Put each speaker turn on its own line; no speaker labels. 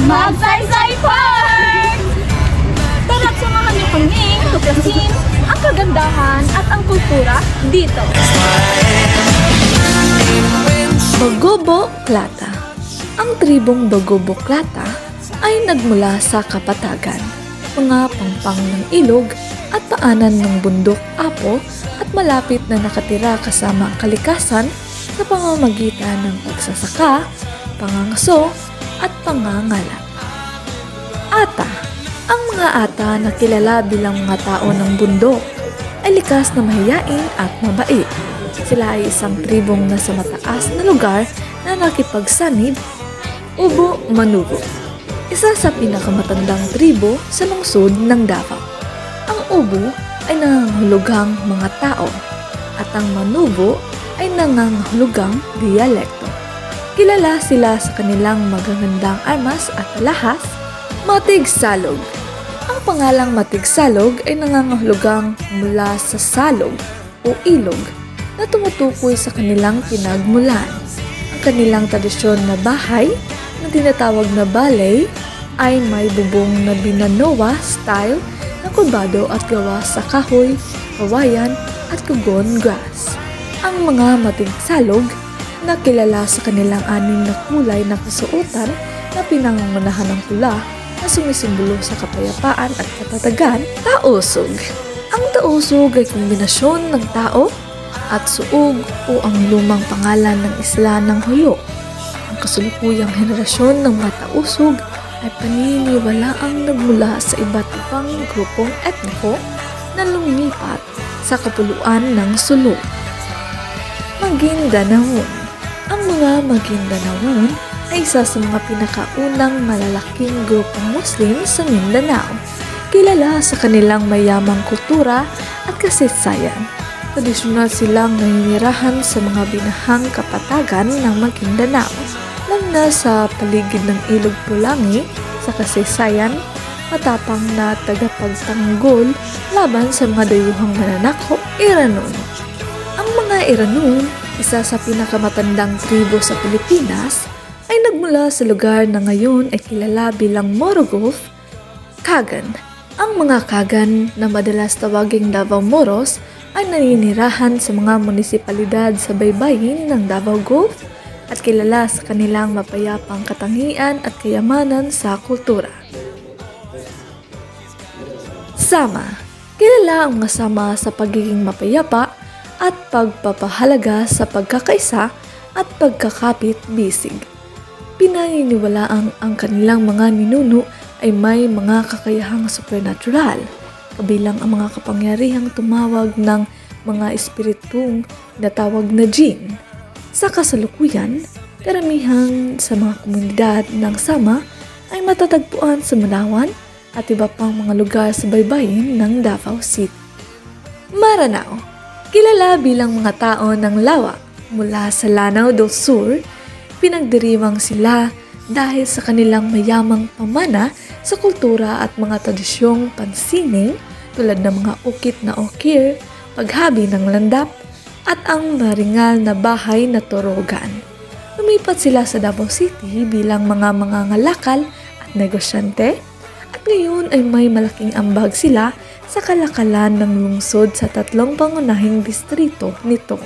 Magsaysay Park! Tara't samahan niyo kaming tuklasin ang kagandahan at ang kultura dito.
Bagobo Klata. Ang tribong Bagobo Klata ay nagmula sa Kapatagan, mga pangpang ng ilog at paanan ng bundok Apo at malapit na nakatira kasama ang kalikasan sa pamamagitan ng pagsasaka, pangangaso at pangangalat. Ata. Ang mga ata na kilala bilang mga tao ng bundok ay likas na mahiyain at mabait. Sila ay isang tribong nasa mataas na lugar na nakipagsanib, Ubo Manubo. Isa sa pinakamatandang tribo sa lungsod ng Davao. Ang Ubo ay nangangahulugang mga tao at ang Manubo ay nangangahulugang dialekto. Kilala sila sa kanilang magagandang armas at alahas, Matigsalog. Ang pangalang Matigsalog ay nangangahulugang mula sa salog o ilog na tumutukoy sa kanilang pinagmulan. Ang kanilang tradisyon na bahay na tinatawag na balay ay may bubong na binanoa style na kurbado at gawa sa kahoy, kawayan at kugon grass. Ang mga Matigsalog na kilala sa kanilang anim na kulay na kasuotan na pinangungunahan ng pula na sumisimbolo sa kapayapaan at katatagan, tausog. Ang tausog ay kombinasyon ng tao at suog o ang lumang pangalan ng isla ng Hulo. Ang kasulukuyang henerasyon ng mga tausog ay paniniwalaang nagmula sa iba't ibang grupong etniko na lumipat sa kapuluan ng Sulu. Maguindanao. Ang mga Maguindanao ay isa sa mga pinakaunang malalaking grupong Muslim sa Mindanao. Kilala sa kanilang mayamang kultura at kasaysayan. Tradisyonal silang naninirahan sa mga binahang kapatagan ng Maguindanao, lalo na sa paligid ng Ilog Pulangi sa kasaysayan, matapang na tagapagtanggol laban sa mga dayuhang mananakop, Iranon. Ang mga Iranon, isa sa pinakamatandang tribo sa Pilipinas, ay nagmula sa lugar na ngayon ay kilala bilang Morogolf, Kagan. Ang mga Kagan na madalas tawaging Davao Moros ay naninirahan sa mga munisipalidad sa baybayin ng Davao Gulf at kilala sa kanilang mapayapang katangian at kayamanan sa kultura. Sama. Kilala ang mga sama sa pagiging mapayapa at pagpapahalaga sa pagkakaisa at pagkakapit-bisig. Pinaniniwalaang ang kanilang mga ninuno ay may mga kakayahang supernatural, kabilang ang mga kapangyarihang tumawag ng mga espiritong natawag na jinn. Sa kasalukuyan, karamihan sa mga komunidad ng Sama ay matatagpuan sa Manawan at iba pang mga lugar sa baybayin ng Davao City. Maranao. Kilala bilang mga tao ng lawa mula sa Lanao do Sur, pinagdiriwang sila dahil sa kanilang mayamang pamana sa kultura at mga tradisyong pansining tulad ng mga ukit na okir, paghabi ng landap, at ang maringal na bahay na torogan. Lumipat sila sa Davao City bilang mga mangangalakal at negosyante at ngayon ay may malaking ambag sila sa kalakalan ng lungsod sa tatlong pangunahing distrito nito.